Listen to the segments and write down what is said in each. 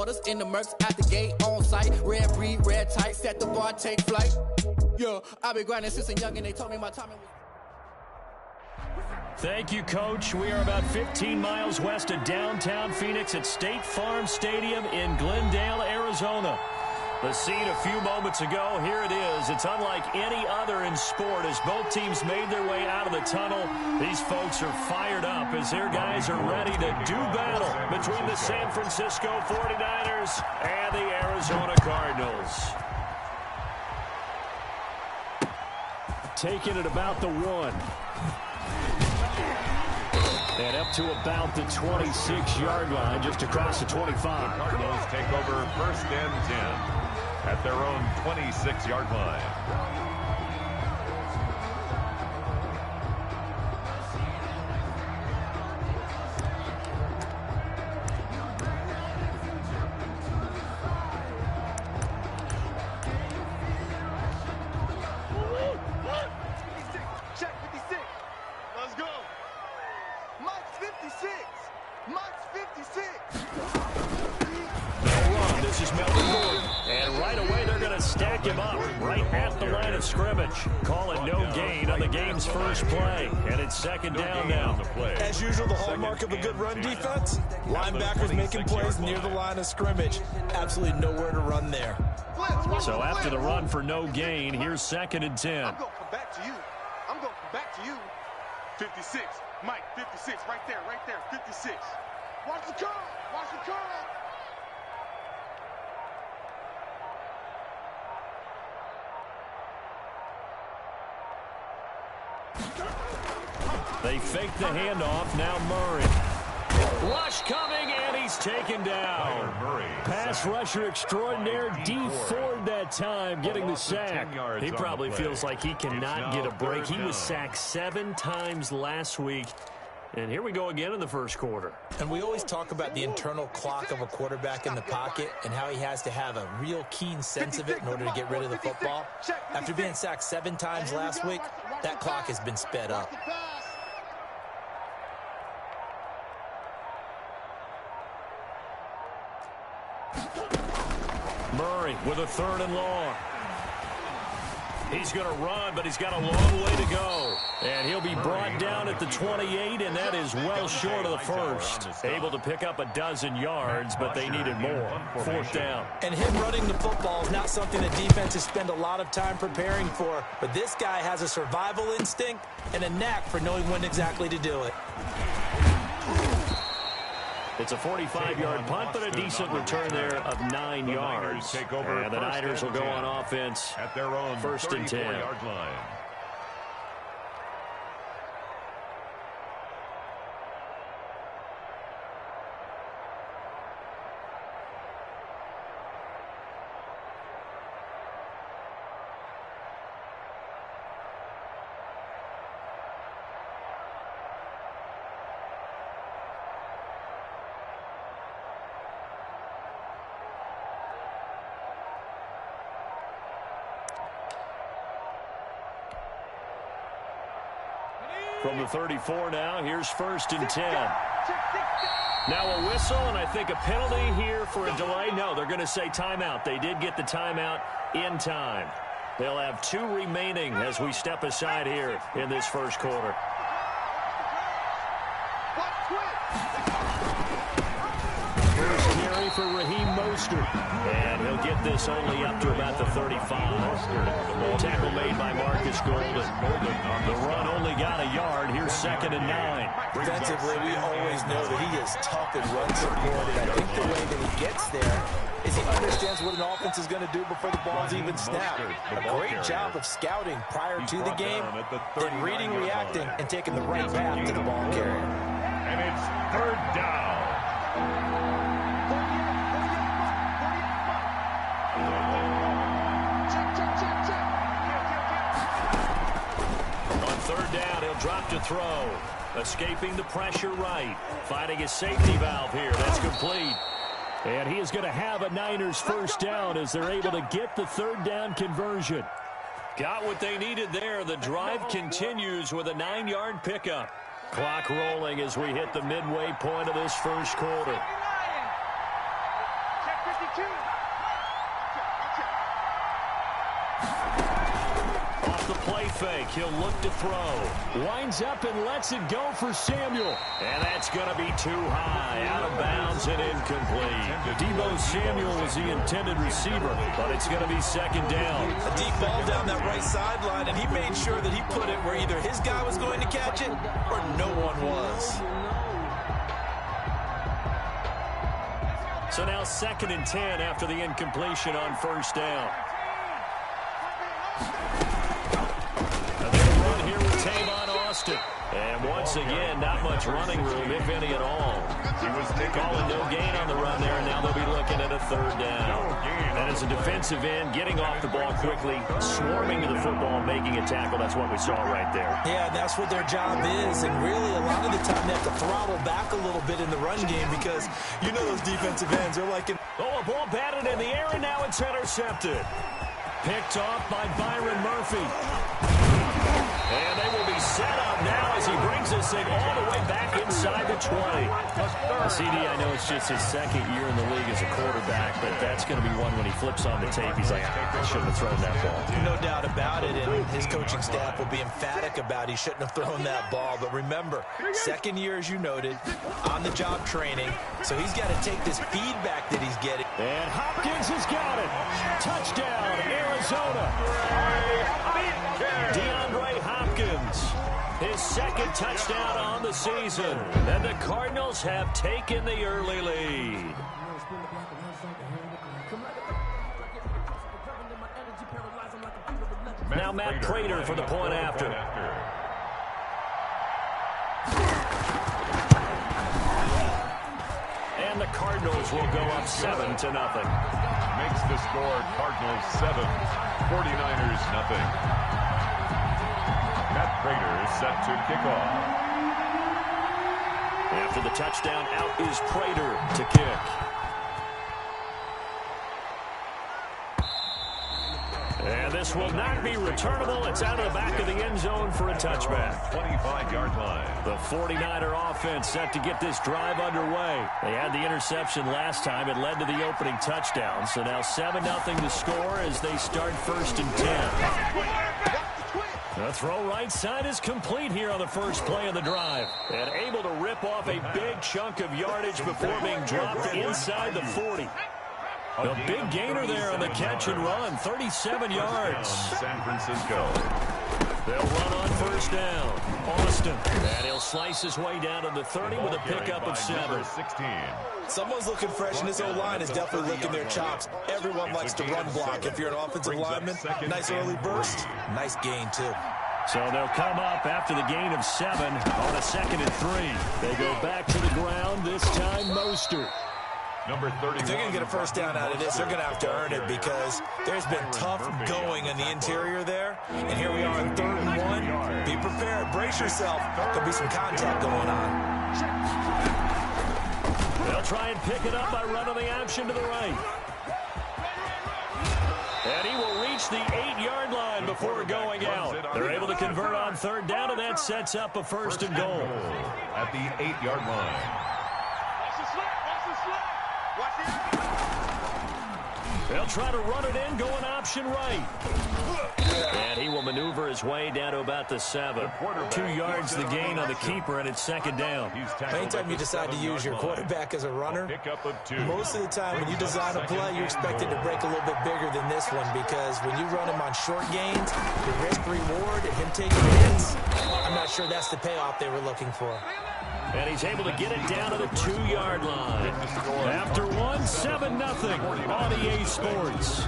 quarters in the Mercs at the gate on site. Red breed, red tight, set the bar, take flight. Yeah, I've been grinding since a young and they told me my timing was... Thank you, Coach. We are about 15 miles west of downtown Phoenix at State Farm Stadium in Glendale, Arizona. The scene a few moments ago, here it is. It's unlike any other in sport as both teams made their way out of the tunnel. These folks are fired up as their guys are ready to do battle between the San Francisco 49ers and the Arizona Cardinals. Taking it about the 1. And up to about the 26-yard line, just across the 25. The Cardinals take over 1st and 10 at their own 26-yard line. Calling no gain on the game's first play. And it's second down now. As usual, the hallmark of a good run defense, linebackers making plays near the line of scrimmage. Absolutely nowhere to run there. So after the run for no gain, here's 2nd and 10. I'm going for back to you. I'm going for back to you. 56. Mike, 56. Right there, 56. Watch the curl. Watch the curl. They fake the handoff. Now Murray. Rush coming, and he's taken down. Pass rusher extraordinaire, D Ford that time, getting the sack. He probably feels like he cannot get a break. He was sacked 7 times last week. And here we go again in the first quarter. And we always talk about the internal clock of a quarterback in the pocket and how he has to have a real keen sense of it in order to get rid of the football. After being sacked 7 times last week, that clock has been sped up. Murray with a 3rd and long. He's going to run, but he's got a long way to go. And he'll be brought down at the 28, and that is well short of the first. Able to pick up a dozen yards, but they needed more. 4th down. And him running the football is not something that defenses spend a lot of time preparing for. But this guy has a survival instinct and a knack for knowing when exactly to do it. It's a 45-yard punt, but a decent return there of 9 yards. And the Niners will go on offense at their own 1st and 10. Yard line. From the 34 now, here's 1st and 10. Now a whistle, and I think a penalty here for a delay. No, they're going to say timeout. They did get the timeout in time. They'll have 2 remaining as we step aside here in this first quarter. First carry for Raheem Mostert. And he'll get this only up to about the 35. Tackle made by Marcus Golden. The run only got a yard. Here's 2nd and 9. Defensively, we always know that he is tough and run support. And I think the way that he gets there is he understands what an offense is going to do before the ball's even snapped. A great job of scouting prior to the game, then reading, reacting, and taking the right path to the ball carrier. And it's 3rd down. On 3rd down, he'll drop to throw. Escaping the pressure right. Finding a safety valve here. That's complete. And he is going to have a Niners 1st down as they're able to get the 3rd down conversion. Got what they needed there. The drive continues with a 9-yard pickup. Clock rolling as we hit the midway point of this first quarter. fake. He'll look to throw. Winds up and lets it go for Samuel. And that's going to be too high. Out of bounds and incomplete. Deebo Samuel was the intended receiver, but it's going to be second down. A deep ball down that right sideline, and he made sure that he put it where either his guy was going to catch it or no one was. So now 2nd and 10 after the incompletion on first down. And they'll run here with Tavon Austin. And once again, not much running room, if any at all. He was calling no gain on the run there, and now they'll be looking at a 3rd down. And as a defensive end, getting off the ball quickly, swarming to the football, making a tackle, that's what we saw right there. Yeah, that's what their job is, and really a lot of the time they have to throttle back a little bit in the run game because you know those defensive ends are like... Oh, a ball batted in the air, and now it's intercepted. Picked off by Byron Murphy. And they will be set up now as he brings this thing all the way back inside the 20. CD, I know it's just his 2nd year in the league as a quarterback, but that's going to be one when he flips on the tape. He's like, I shouldn't have thrown that ball. No doubt about it, and his coaching staff will be emphatic about he shouldn't have thrown that ball. But remember, 2nd year, as you noted, on-the-job training, so he's got to take this feedback that he's getting. And Hopkins has got it. Touchdown, Arizona. DeAndre Hopkins, his 2nd touchdown on the season. And the Cardinals have taken the early lead. Now Matt Prater for the point after. And the Cardinals will go up 7-0. Makes the score Cardinals 7, 49ers nothing. Matt Prater is set to kick off. After the touchdown, out is Prater to kick. And this will not be returnable. It's out of the back of the end zone for a touchback. 25-yard line. The 49er offense set to get this drive underway. They had the interception last time. It led to the opening touchdown. So now 7-0 to score as they start 1st and 10. The throw right side is complete here on the first play of the drive. And able to rip off a big chunk of yardage before being dropped inside the 40. A big gainer there on the catch and run, 37 yards. San Francisco. They'll run on first down. Austin. And he'll slice his way down to the 30 with a pickup of 7. 16. Someone's looking fresh, and this O-line is definitely licking their chops. Everyone likes to run block. If you're an offensive lineman, nice early burst, nice gain, too. So they'll come up after the gain of 7 on a 2nd and 3. They go back to the ground, this time Mostert. Number 31. If they're going to get a first down out of this, they're going to have to earn it because there's been tough going in the interior there. And here we are on 3rd and 1. Be prepared. Brace yourself. There'll be some contact going on. They'll try and pick it up by running the option to the right. And he will reach the 8-yard line before going out. They're able to convert on 3rd down, and that sets up a 1st and goal. At the 8-yard line. They'll try to run it in, going option right. And he will maneuver his way down to about the 7. 2 yards the gain on the keeper, and it's 2nd down. Anytime you decide to use your quarterback as a runner, most of the time when you design a play, you're expected to break a little bit bigger than this one because when you run him on short gains, the risk-reward and him taking hits, I'm not sure that's the payoff they were looking for. And he's able to get it down to the 2-yard line. After 1, 7-0 on EA Sports.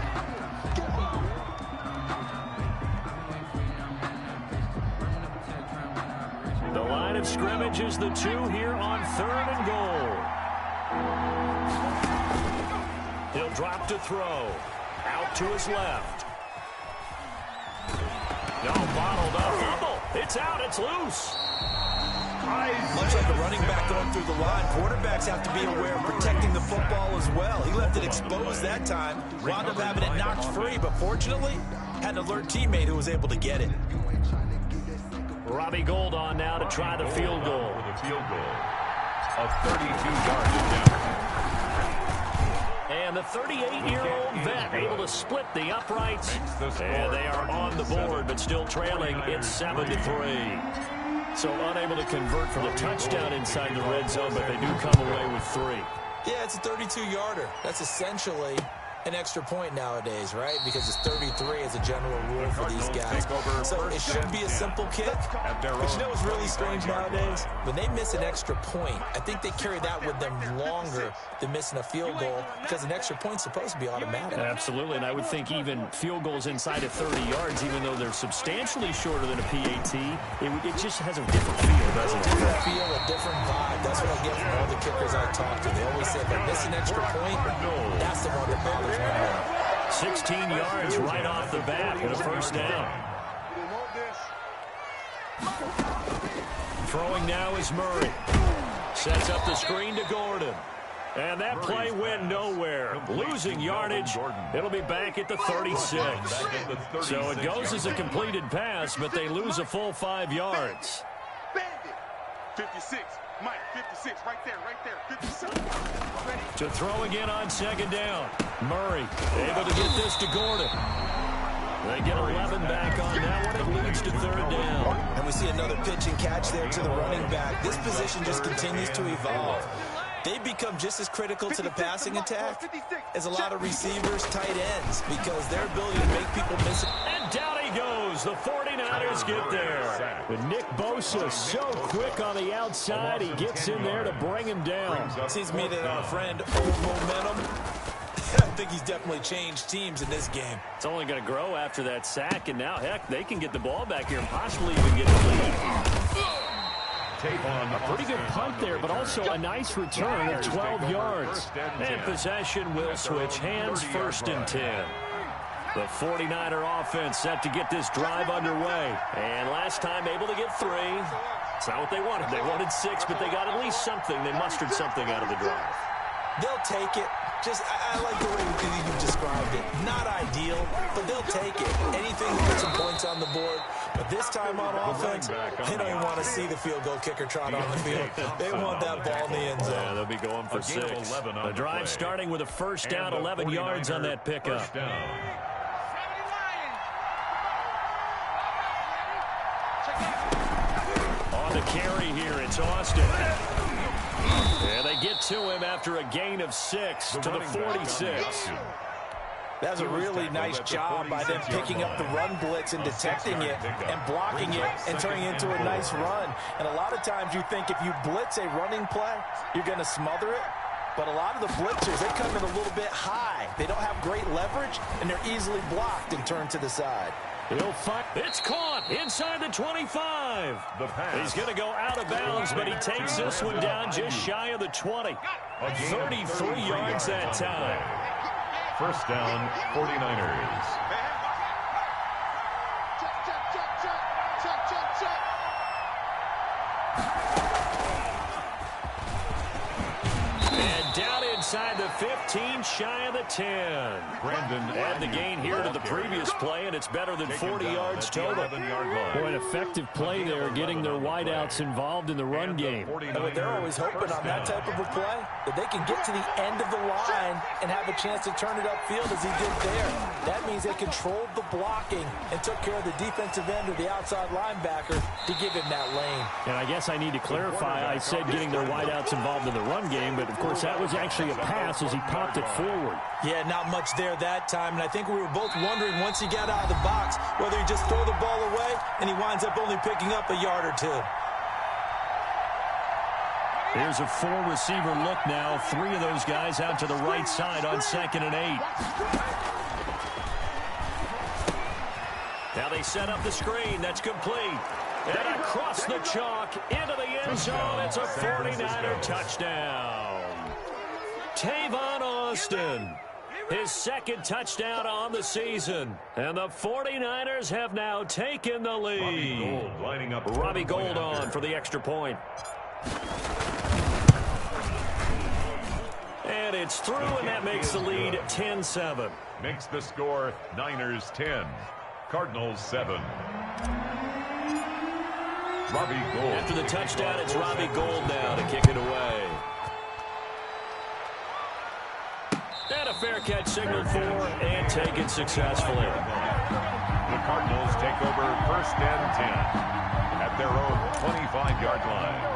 The line of scrimmage is the 2 here on 3rd and goal. He'll drop to throw. Out to his left. No, bottled up. Fumble. It's out. It's loose. Much like a running back going through the line, quarterbacks have to be aware of protecting the football as well. He left it exposed that time, wound up having it knocked free, but fortunately, had an alert teammate who was able to get it. Robbie Gould on now to try the field goal. For the field goal. A 32-yard down. And the 38-year-old vet able to split the uprights. And they are on the board, but still trailing. It's 7-3. So unable to convert for the touchdown inside the red zone, but they do come away with 3. Yeah, it's a 32-yarder. That's essentially an extra point nowadays, right? Because it's 33 as a general rule for these guys. So it should be a simple kick. But you know what's really strange nowadays? When they miss an extra point, I think they carry that with them longer than missing a field goal because an extra point's supposed to be automatic. Absolutely, and I would think even field goals inside of 30 yards, even though they're substantially shorter than a PAT, it just has a different feel, doesn't it? A different feel, a different vibe. That's what I get from all the kickers I talk to. They always say if I miss an extra point, that's the one that bothers me. 16 yards right off the bat with a first down. Throwing now is Murray. Sets up the screen to Gordon. And that play went nowhere. Losing yardage. It'll be back at the 36. So it goes as a completed pass, but they lose a full 5 yards. 56. Mike, 56, right there, 56. To throw again on second down. Murray able to get this to Gordon. They get 11 back on that one. It leads to third down. And we see another pitch and catch there to the running back. This position just continues to evolve. They become just as critical to the passing attack as a lot of receivers, tight ends, because their ability to make people miss it. And down he goes. The 49ers get there. But Nick Bosa so quick on the outside. He gets in there to bring him down. Seems to me that our friend Old Momentum, I think he's definitely changed teams in this game. It's only going to grow after that sack, and now, heck, they can get the ball back here and possibly even get the lead. A pretty good punt there, but also a nice return of 12 yards. And possession will switch hands, 1st and 10. The 49er offense set to get this drive underway. And last time able to get 3. It's not what they wanted. They wanted 6, but they got at least something. They mustered something out of the drive. They'll take it. I like the way you described it. Not ideal, but they'll take it. Anything to put some points on the board. But this time on offense, they don't even want to see the field goal kicker trot on the field. They want that ball in the end zone. Yeah, they'll be going for 6. The drive starting with a first down, 11 yards on that pickup. On the carry here, it's Austin. And they get to him after a gain of 6 to the 46. That's a really nice job by them picking up the run blitz and detecting it and blocking it and turning it into a nice run. And a lot of times you think if you blitz a running play, you're going to smother it. But a lot of the blitzers, they come in a little bit high. They don't have great leverage, and they're easily blocked and turned to the side. It's caught inside the 25. He's going to go out of bounds, but he takes this one down just shy of the 20. 33 yards that time. First down, 49ers. And down inside the 15, shy of the 10. Add the gain here to the previous play, and it's better than 40 yards total. Boy, an effective play there, getting their wideouts involved in the run game. And they're always hoping on that type of a play that they can get to the end of the line and have a chance to turn it upfield as he did there. That means they controlled the blocking and took care of the defensive end or the outside linebacker to give him that lane. And I guess I need to clarify, I said getting their wideouts involved in the run game, but of course that was actually a pass as he popped it forward. Yeah, not much there that time, and I think we were both wondering once he got out of the box whether he just throw the ball away and he winds up only picking up a yard or 2. Here's a 4-receiver look now. 3 of those guys out to the right side on 2nd and 8. Now they set up the screen. That's complete. And across the chalk into the end zone. It's a 49er touchdown. Tavon Austin, his 2nd touchdown on the season. And the 49ers have now taken the lead. Robbie Gould on for the extra point. And it's through, and that makes the lead 10-7. Makes the score Niners 10, Cardinals 7. Robbie Gould. After the touchdown, it's Robbie Gould now to kick it away. And a fair catch signaled for and taken successfully. The Cardinals take over 1st and 10 at their own 25-yard line.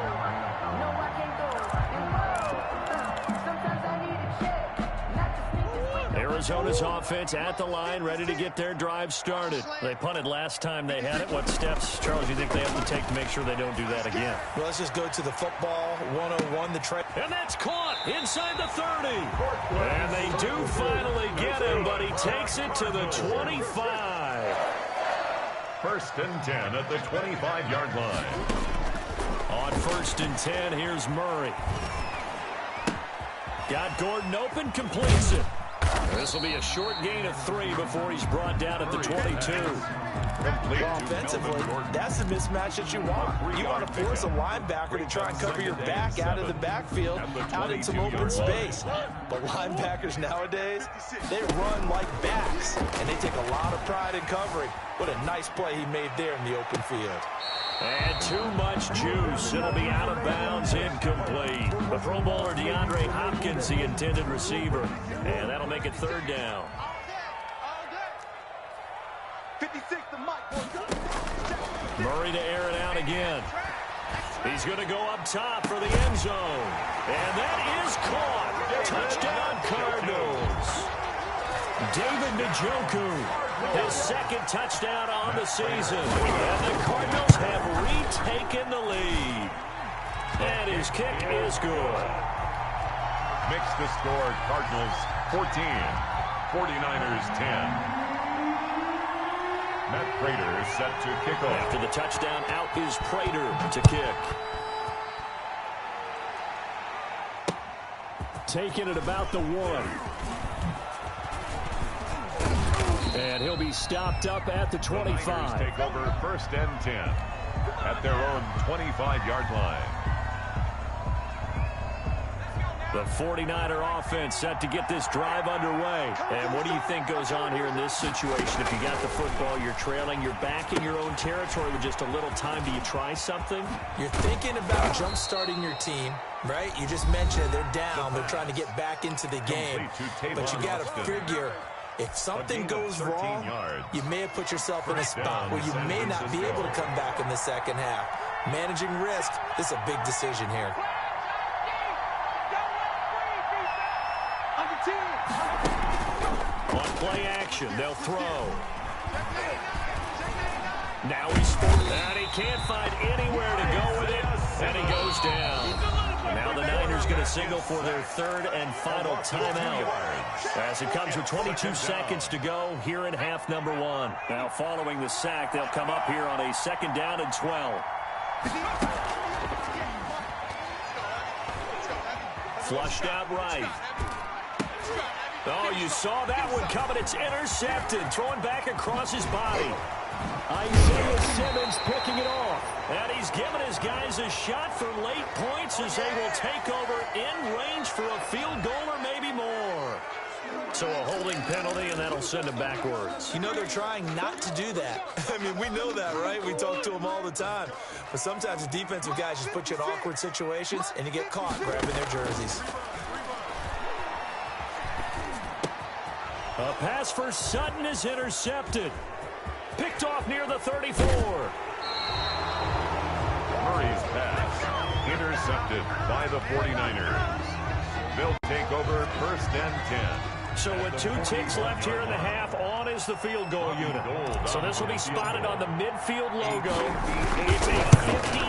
Arizona's offense at the line, ready to get their drive started. They punted last time they had it. What steps, Charles, do you think they have to take to make sure they don't do that again? Well, let's just go to the football 101. And that's caught inside the 30. And they do finally get him, but he takes it to the 25. 1st and 10 at the 25-yard line. On 1st and 10, here's Murray. Got Gordon open, completes it. This will be a short gain of 3 before he's brought down at the 22. Well, offensively, that's the mismatch that you want. You want to force a linebacker to try and cover your back out of the backfield, out in some open space. But linebackers nowadays, they run like backs, and they take a lot of pride in covering. What a nice play he made there in the open field. And too much juice. It'll be out of bounds, incomplete. The Pro Bowler DeAndre Hopkins, the intended receiver. And that'll make it 3rd down. 56 to Mike. Murray to air it out again. He's going to go up top for the end zone. And that is caught. Touchdown, Cardinals. David Njoku. His 2nd touchdown on the season. And the Cardinals have retaken the lead. And his kick is good. Makes the score Cardinals 14, 49ers 10. Matt Prater is set to kick off. After the touchdown, out is Prater to kick. Taking it about the 1. And he'll be stopped up at the 25. The Niners take over 1st and 10 at their own 25-yard line. The 49er offense set to get this drive underway. And what do you think goes on here in this situation? If you got the football, you're trailing, you're back in your own territory with just a little time. Do you try something? You're thinking about jump-starting your team, right? You just mentioned they're down. They're trying to get back into the game. But you got to figure, if something goes wrong, you may have put yourself in a spot where you may not be able to come back in the second half. Managing risk, this is a big decision here. On play action, they'll throw. Now he's forward, and he can't find anywhere to go with it, and he goes down. Now the Niners going to signal for their 3rd and final timeout as it comes with 22 seconds to go here in half number 1. Now following the sack, they'll come up here on a 2nd down and 12. Flushed out right. Oh, you saw that one coming. It's intercepted. Throwing back across his body. Isaiah Simmons picking it off. And he's giving his guys a shot for late points as they will take over in range for a field goal or maybe more. So a holding penalty, and that'll send them backwards. You know, they're trying not to do that. I mean, we know that, right? We talk to them all the time. But sometimes the defensive guys just put you in awkward situations, and you get caught grabbing their jerseys. A pass for Sutton is intercepted. Picked off near the 34. Murray's pass intercepted by the 49ers. They'll take over 1st and 10. So with 2 ticks left here in the half, on is the field goal unit. So this will be spotted on the midfield logo. It's a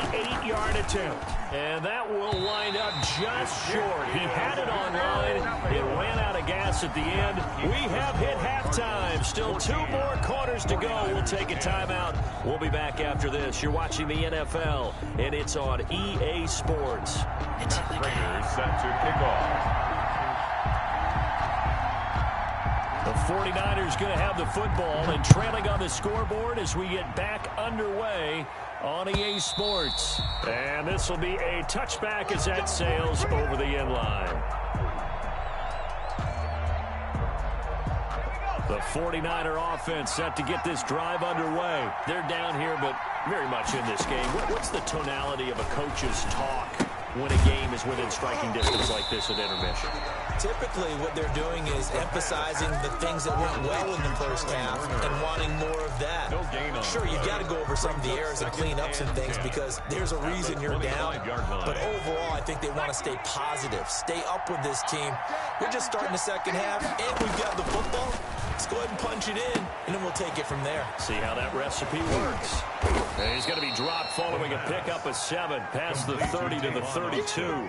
58-yard attempt. And that will wind up just short. He had it on line. It ran out of gas at the end. We have hit halftime. Still 2 more quarters to go. We'll take a timeout. We'll be back after this. You're watching the NFL, and it's on EA Sports. Raiders set to kick off. The 49ers going to have the football and trailing on the scoreboard as we get back underway on EA Sports. And this will be a touchback as that sails over the end line. The 49er offense set to get this drive underway. They're down here, but very much in this game. What's the tonality of a coach's talk when a game is within striking distance like this at intermission? Typically, what they're doing is emphasizing the things that went well in the first half and wanting more of that. Sure, you've got to go over some of the errors and clean up some things because there's a reason you're down. But overall, I think they want to stay positive, stay up with this team. We're just starting the second half, and we've got the football. Let's go ahead and punch it in, and then we'll take it from there. See how that recipe works. And he's going to be dropped following a pickup of 7 past the 30 to the 32.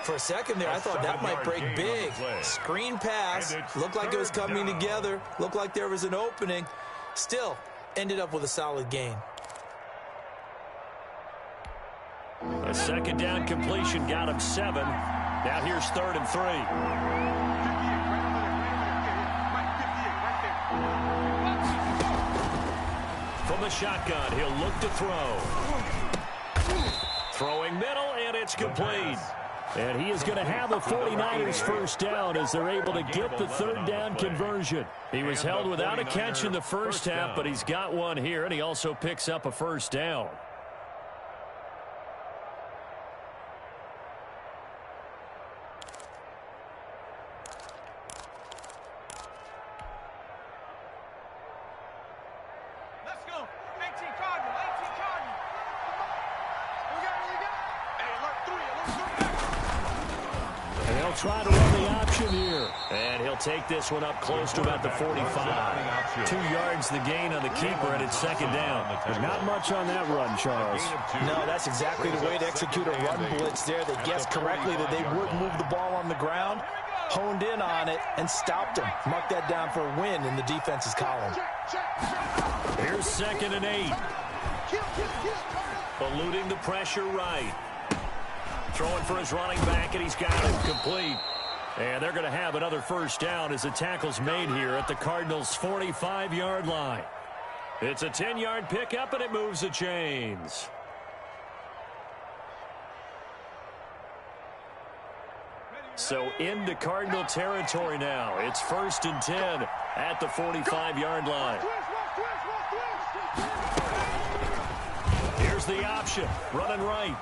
For a second there, I thought that might break big. Screen pass. Looked like it was coming together. Looked like there was an opening. Still, ended up with a solid gain. A second down completion got him 7. Now here's 3rd and 3. From the shotgun, he'll look to throw. Throwing middle, and it's complete. And he is going to have the 49ers first down as they're able to get the 3rd down conversion. He was held without a catch in the first half, but he's got one here, and he also picks up a first down. Try to run the option here. And he'll take this one up close to about the 45. 2 yards the gain on the keeper, and it's 2nd down. There's not much on that run, Charles. No, that's exactly the way to execute a run blitz there. They guessed correctly that they would move the ball on the ground, honed in on it, and stopped them. Mark that down for a win in the defense's column. Here's 2nd and 8. Eluding the pressure right. Throwing for his running back, and he's got it complete. And they're going to have another first down as the tackle's made here at the Cardinals' 45-yard line. It's a 10-yard pickup, and it moves the chains. So into Cardinal territory now. It's 1st and 10 at the 45-yard line. Here's the option. Running right.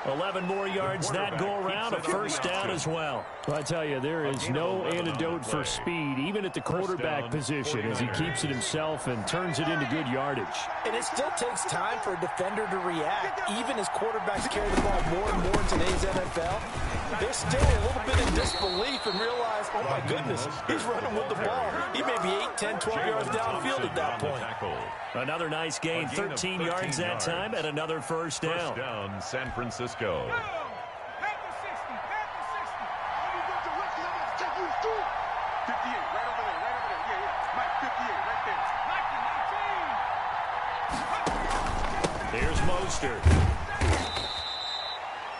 11 more yards that go around, a first down as well. I tell you, there is no antidote for speed, even at the quarterback position, as he keeps it himself and turns it into good yardage. And it still takes time for a defender to react, even as quarterbacks carry the ball more and more in today's NFL. They're still a little bit in disbelief and realize, oh my goodness, he's running with the ball. He may be 8, 10, 12 yards downfield at that point. Another nice gain, 13 yards that time, and another first down. First down, San Francisco. Here's Mostert.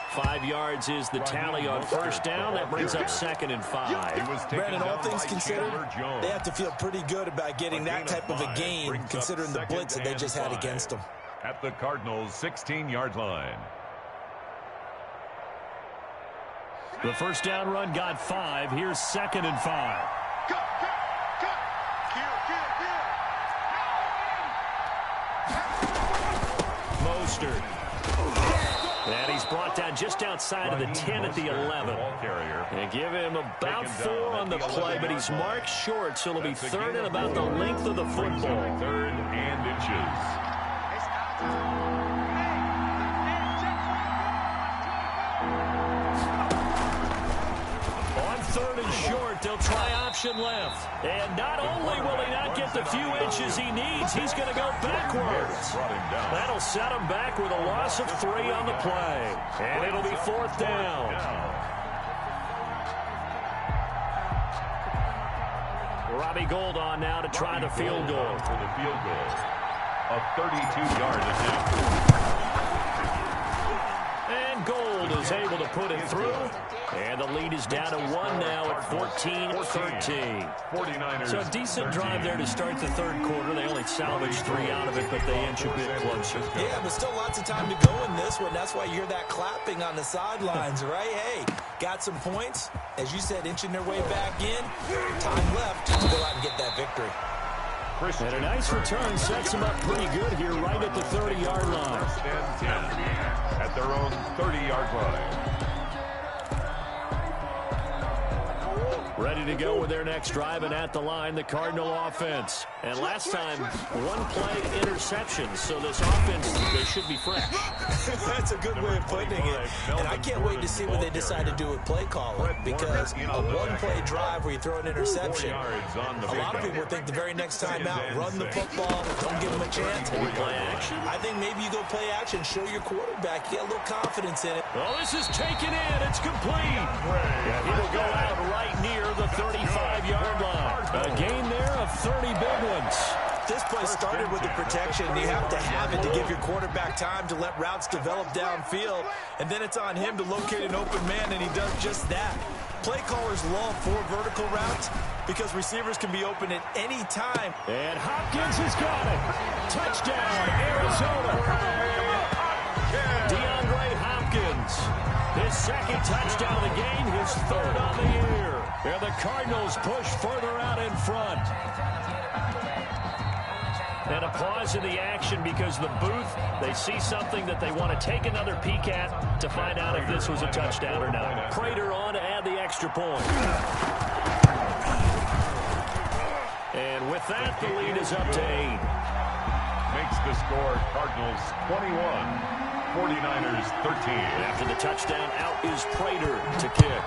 5 yards is the tally on first down. That brings up 2nd and 5. Brandon, all things considered, they have to feel pretty good about getting that type of a gain, considering the blitz that they just had against them. At the Cardinals' 16-yard line. The first down run got 5. Here's 2nd and 5. Mostert. And he's brought down just outside of the 10 at the 11. And give him about 4 on the play, but he's marked short, so it'll be 3rd and about the length of the football. 3rd and inches. On 3rd and short, they'll try option left. And not only will he not get the few inches he needs, he's going to go backwards. That'll set him back with a loss of 3 on the play. And it'll be 4th down. Robbie Gould on now to try the field goal. For the field goal. A 32-yard attempt. And Gould is able to put it through. And the lead is down to 1 now at 14-13. 49ers. So a decent drive there to start the 3rd quarter. They only salvaged 3 out of it, but they inch a bit closer. Yeah, but still lots of time to go in this one. That's why you hear that clapping on the sidelines, right? Hey, got some points. As you said, inching their way back in. Time left to go out and get that victory. And a nice return sets them up pretty good here right at the 30-yard line. First and 10 at their own 30-yard line. Ready to go with their next drive, and at the line, the Cardinal offense. And last time, one play interception, so this offense, they should be fresh. That's a good way of putting it. And I can't wait to see what they decide to do with play calling, because a one-play drive where you throw an interception, a lot of people think the very next time out, run the football, don't give them a chance. Play action. I think maybe you go play action, show your quarterback, you get a little confidence in it. Well, this is taken in. It's complete. And he will go out right near the 35-yard line. A gain there of 30 big ones. This play started with the protection. You have to have it to give your quarterback time to let routes develop downfield. And then it's on him to locate an open man, and he does just that. Play callers love 4 vertical routes because receivers can be open at any time. And Hopkins has got it. Touchdown, Arizona. DeAndre Hopkins. His second touchdown of the game, his third on the year. And the Cardinals push further out in front. And a pause in the action because the booth, they see something that they want to take another peek at to find out if this was a touchdown or not. Prater on to add the extra point. And with that, the lead is up to 8. Makes the score Cardinals 21. 49ers 13. After the touchdown, out is Prater to kick.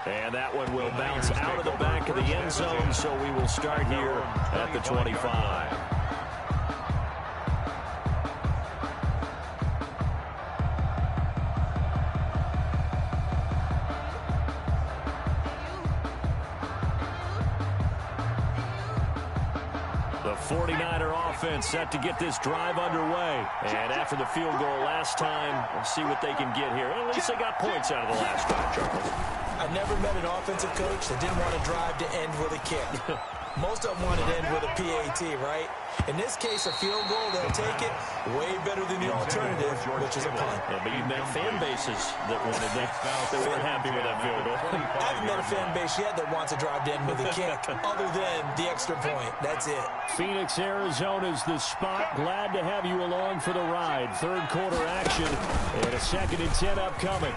And that one will bounce out of the back of the end zone, so we will start here at the 25. The 49er offense set to get this drive underway. And after the field goal last time, we'll see what they can get here. At least they got points out of the last drive, Charles. I've never met an offensive coach that didn't want a drive to end with a kick. Most of them want it to end with a PAT, right? In this case, a field goal, they'll take it. Way better than the alternative, which is a punt. Yeah, but you've met fan bases that wanted that. They weren't happy with that field goal. I haven't met a fan base yet that wants a drive to end with a kick, other than the extra point. That's it. Phoenix, Arizona's the spot. Glad to have you along for the ride. Third quarter action and a 2nd and 10 upcoming.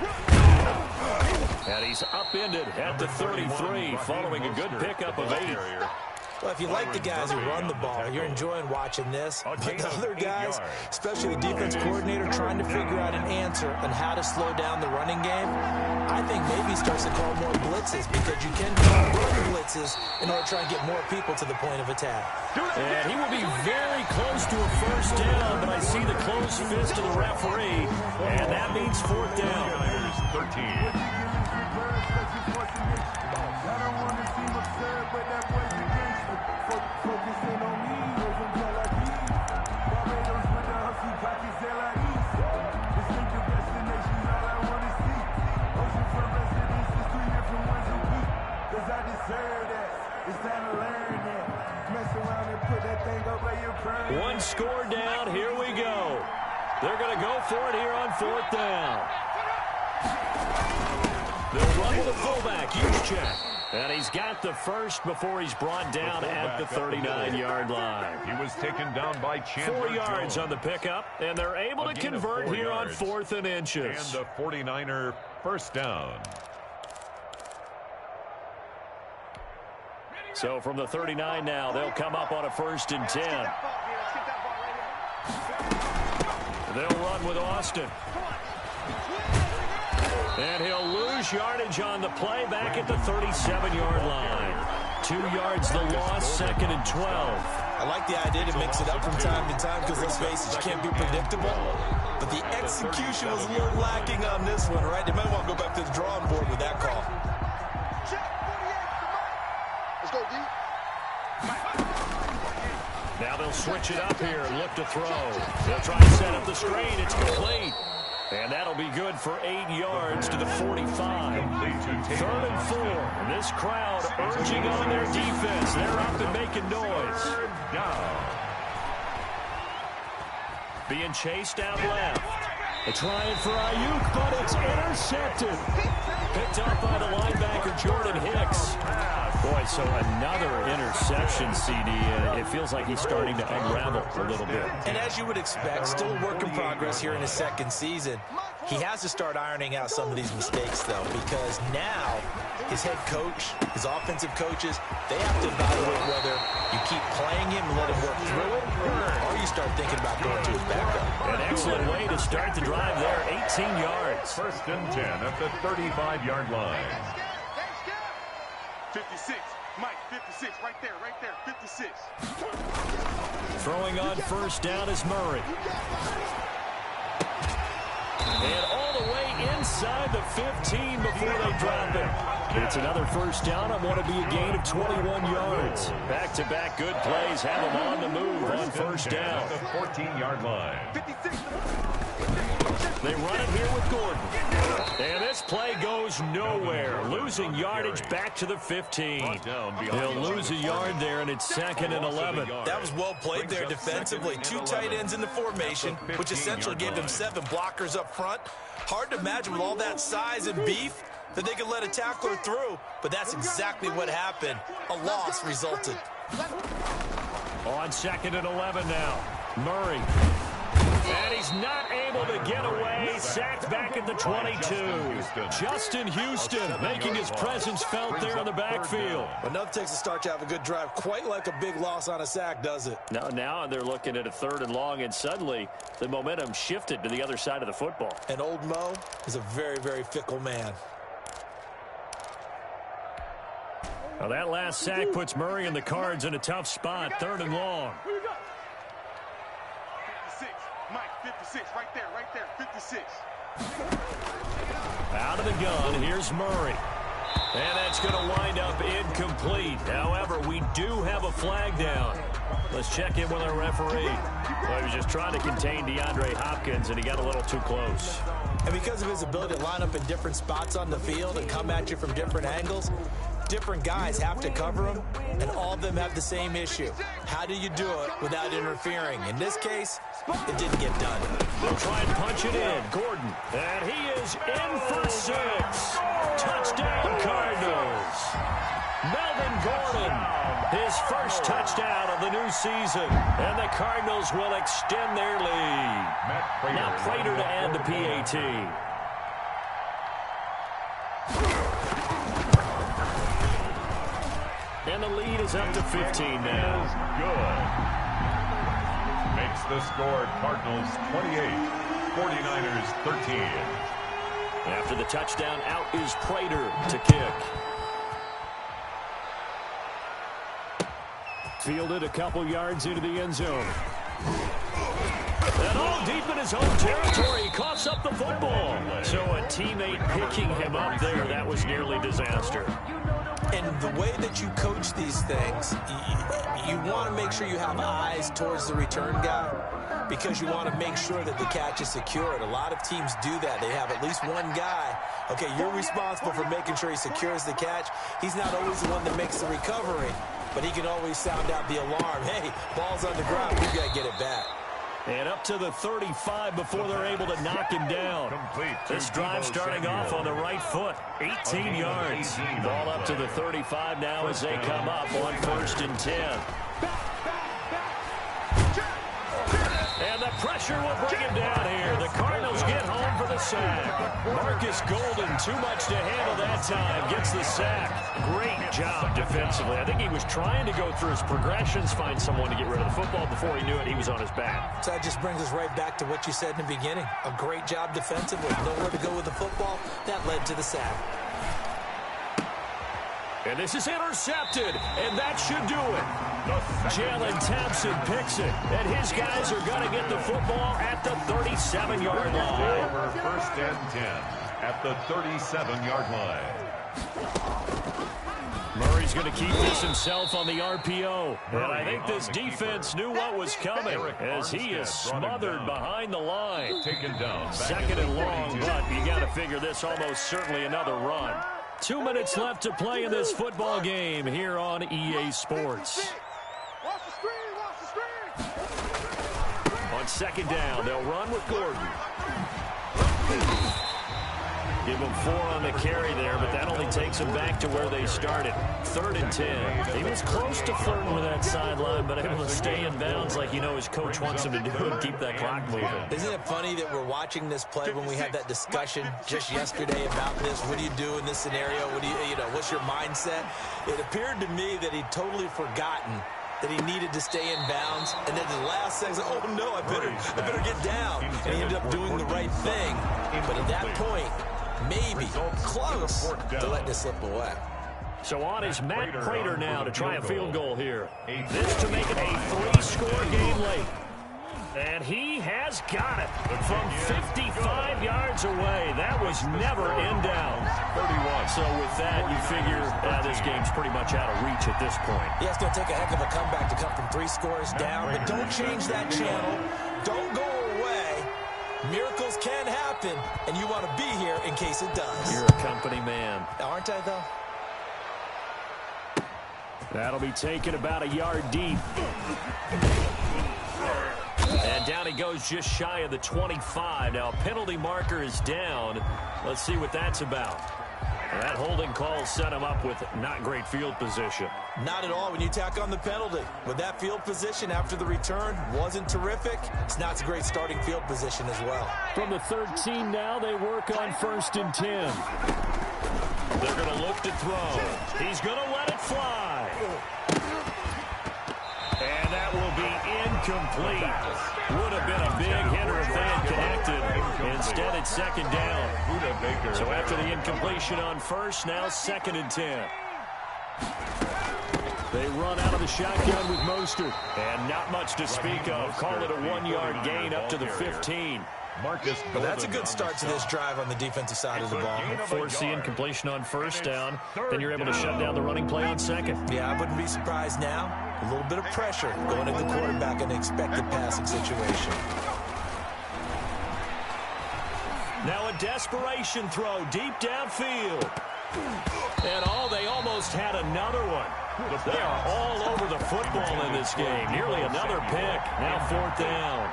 And he's upended at the 33 following a good pickup of 8. Well, if you like the guys who run the ball, you're enjoying watching this. But the other guys, especially the defense coordinator, trying to figure out an answer on how to slow down the running game, I think maybe he starts to call more blitzes, because you can call blitzes in order to try and get more people to the point of attack. And he will be very close to a first down, but I see the closed fist of the referee, and that means 4th down. 13. One score down. Here we go. They're going to go for it here on 4th down. They'll run with a fullback. Juszczyk. And he's got the first before he's brought down at the 39-yard line. He was taken down by Chandler 4 yards Jones on the pickup, and they're able to convert here on 4th and inches. And the 49er first down. So from the 39 now, they'll come up on a 1st and 10. They'll run with Austin. And he'll lose yardage on the play back at the 37-yard line. 2 yards the loss, 2nd and 12. I like the idea to mix it up from time to time, because let's face it, you can't be predictable. But the execution was a little lacking on this one, right? They might want to go back to the drawing board with that call. Let's go, D. Now they'll switch it up here and look to throw. They'll try to set up the screen. It's complete. And that'll be good for 8 yards to the 45. 3rd and 4. And this crowd urging on their defense. They're up and making noise. Being chased out left. They're trying for Ayuk, but it's intercepted. Picked up by the linebacker, Jordan Hicks. Boy, so another interception, CD. It feels like he's starting to unravel a little bit. And as you would expect, still a work in progress here in his 2nd season. He has to start ironing out some of these mistakes, though, because now his head coach, his offensive coaches, they have to evaluate whether you keep playing him and let him work through it, or you start thinking about going to his backup. An excellent way to start the drive there, 18 yards. First and 10 at the 35-yard line. 56. Mike, 56. Right there, 56. Throwing on first down is Murray. And all the way inside the 15 before they drop it. It's another first down on what will be a gain of 21 yards. Back-to-back good plays have them on the move on first down. At the 14-yard line. 56. They run it here with Gordon. And this play goes nowhere. Losing yardage back to the 15. They'll lose a yard there, and it's 2nd and 11. That was well played there defensively. 2 tight ends in the formation, which essentially gave them 7 blockers up front. Hard to imagine with all that size and beef that they could let a tackler through, but that's exactly what happened. A loss resulted. On 2nd and 11 now. Murray. And he's not able to get away. Sacked back at the 22. Justin Houston making his presence felt there in the backfield. Enough takes to start to have a good drive. Quite like a big loss on a sack, does it? Now they're looking at a 3rd and long, and suddenly the momentum shifted to the other side of the football. And old Mo is a very, very fickle man. Well, that last sack puts Murray and the Cards in a tough spot. 3rd and long. 56. Mike, 56. Right there, 56. Out of the gun, here's Murray. And that's going to wind up incomplete. However, we do have a flag down. Let's check in with our referee. Well, he was just trying to contain DeAndre Hopkins, and he got a little too close. And because of his ability to line up in different spots on the field and come at you from different angles, different guys have to cover him, and all of them have the same issue. How do you do it without interfering? In this case, it didn't get done. They'll try and punch it in. Gordon. And he is in for 6. Touchdown, Cardinals. Melvin Gordon, his first touchdown of the new season. And the Cardinals will extend their lead. Now Prater to add the PAT. And the lead is up to 15 now. Good. Makes the score Cardinals 28, 49ers 13. After the touchdown, out is Prater to kick. Fielded a couple yards into the end zone. And all deep in his own territory, he coughs up the football. So a teammate picking him up there, that was nearly disaster. And the way that you coach these things, you want to make sure you have eyes towards the return guy because you want to make sure that the catch is secured. A lot of teams do that. They have at least one guy. Okay, you're responsible for making sure he secures the catch. He's not always the one that makes the recovery, but he can always sound out the alarm. Hey, ball's on the ground. We've got to get it back. And up to the 35 before they're able to knock him down. This drive starting off on the right foot. 18 yards. Ball up to the 35 now as they come up on 1st and 10. And the pressure will bring him down here. The Cardinals get home for the sack. Marcus Golden, too much to handle that time, gets the sack. Great job defensively. I think he was trying to go through his progressions, find someone to get rid of the football. Before he knew it, he was on his back. So that just brings us right back to what you said in the beginning. A great job defensively. Nowhere to go with the football. That led to the sack. And this is intercepted, and that should do it. Jalen Thompson picks it, and his guys are going to get the football at the 37-yard line. Over 1st and 10 at the 37-yard line. Murray's going to keep this himself on the RPO. And I think this defense knew what was coming as he is smothered behind the line. Taken down. 2nd and long, but you got to figure this almost certainly another run. 2 minutes left to play in this football game here on EA Sports. On 2nd down, they'll run with Gordon. Give them 4 on the carry there, but that only takes them back to where they started. 3rd and 10. He was close to flirting with that sideline, but able to stay in bounds like his coach wants him to do and keep that clock moving. Isn't it funny that we're watching this play when we had that discussion just yesterday about this? What do you do in this scenario? What do what's your mindset? It appeared to me that he'd totally forgotten that he needed to stay in bounds, and then the last second, oh no, I better get down. And he ended up doing the right thing. But at that point, maybe close to let this slip away. So on is Matt Prater now to try a field goal here. This to make it a 3-score game late. And he has got it from 55 yards away. That was never in down. 31. So with that, you figure this game's pretty much out of reach at this point. Yeah, it's going to take a heck of a comeback to come from 3 scores down. But don't change that channel. Don't go away. Miracles can happen, and you want to be here in case it does. You're a company man. Aren't I, though? That'll be taken about a yard deep. And down he goes just shy of the 25. Now, a penalty marker is down. Let's see what that's about. That holding call set him up with not great field position. Not at all when you tack on the penalty. With that field position after the return wasn't terrific, it's not a great starting field position as well. From the 13 now, they work on 1st and 10. They're going to look to throw. He's going to let it fly. And that will be incomplete. Would have been a big hitter if they had connected. Instead, it's 2nd down. So after the incompletion on 1st, now 2nd and 10. They run out of the shotgun with Mostert. And not much to speak of. Call it a 1-yard gain up to the 15. But that's a good start to this drive on the defensive side of the ball. Force the incompletion on 1st down. Then you're able to shut down the running play on 2nd. Yeah, I wouldn't be surprised now. A little bit of pressure going at the quarterback in an expected passing situation. Now a desperation throw deep downfield. And they almost had another one. They are all over the football in this game. Nearly another pick. Now 4th down.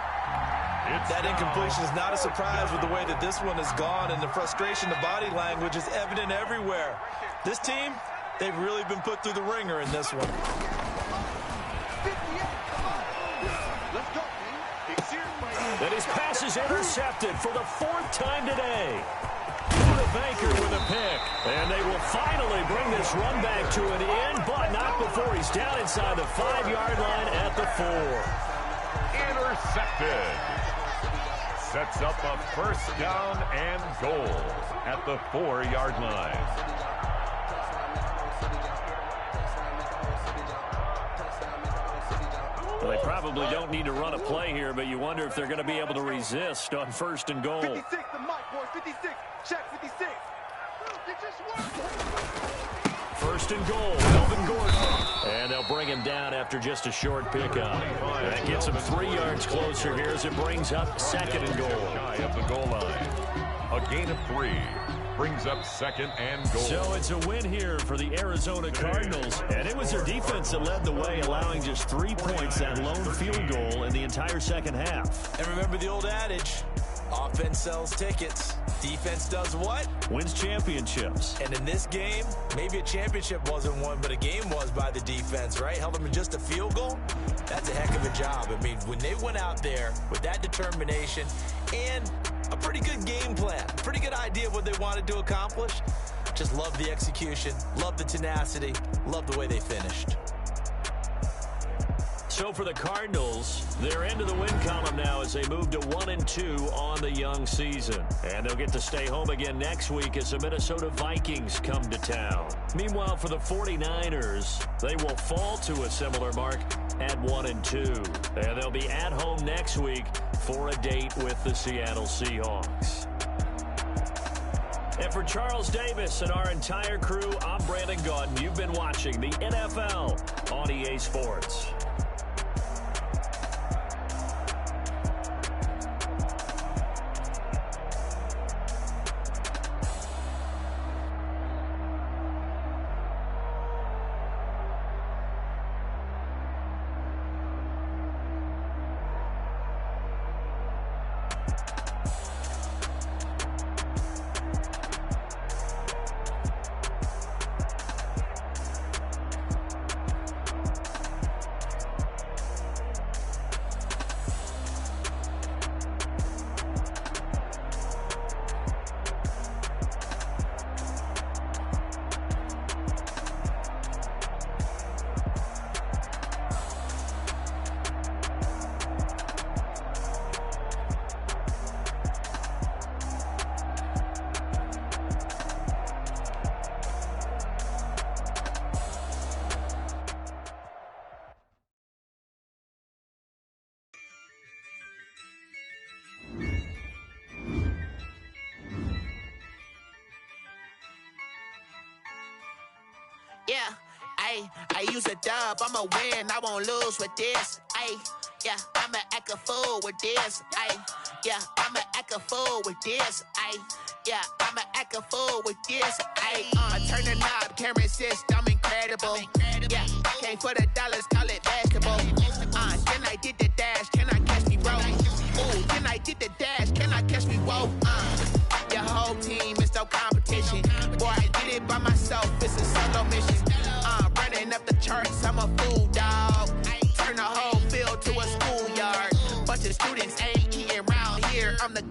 That incompletion is not a surprise with the way that this one has gone, and the frustration, the body language is evident everywhere. This team, they've really been put through the ringer in this one. And his pass is intercepted for the 4th time today. The Baker with a pick. And they will finally bring this run back to an end, but not before he's down inside the 5-yard line at the 4. Intercepted. Sets up a 1st down and goal at the 4-yard line. Well, they probably don't need to run a play here, but you wonder if they're going to be able to resist on 1st and goal. 56, the mic, boys. 56. Check 56. It just worked. 1st and goal, Melvin Gordon. And they'll bring him down after just a short pickup. That gets him 3 yards closer here as it brings up 2nd and goal. Shy of the goal line. A gain of 3 brings up 2nd and goal. So it's a win here for the Arizona Cardinals. And it was their defense that led the way, allowing just 3 points, that lone field goal in the entire 2nd half. And remember the old adage, offense sells tickets. Defense does what? Wins championships. And in this game, maybe a championship wasn't won, but a game was by the defense, right? Held them in just a field goal. That's a heck of a job. I mean, when they went out there with that determination and a pretty good game plan, pretty good idea of what they wanted to accomplish, just love the execution, love the tenacity, love the way they finished. So for the Cardinals, they're into the win column now as they move to 1-2 on the young season. And they'll get to stay home again next week as the Minnesota Vikings come to town. Meanwhile, for the 49ers, they will fall to a similar mark at 1-2. And they'll be at home next week for a date with the Seattle Seahawks. And for Charles Davis and our entire crew, I'm Brandon Gaudin. You've been watching the NFL on EA Sports. I use a dub, I'ma win, I won't lose with this. Yeah, I'ma act a fool with this. Yeah, I'ma act a fool with this. Yeah, I'ma act a fool with this. I turn the knob, can't resist, I'm incredible. Yeah, came for the dollars, call it basketball. Then I did the dash, can I catch me, bro? Ooh, then I did the dash, can I catch me, whoa? Your whole team is no competition. Boy, I did it by myself, it's a solo mission. Running up the charts, I'm a fool, dog. Turn the whole field to a schoolyard. Bunch of students ain't eating round here, I'm the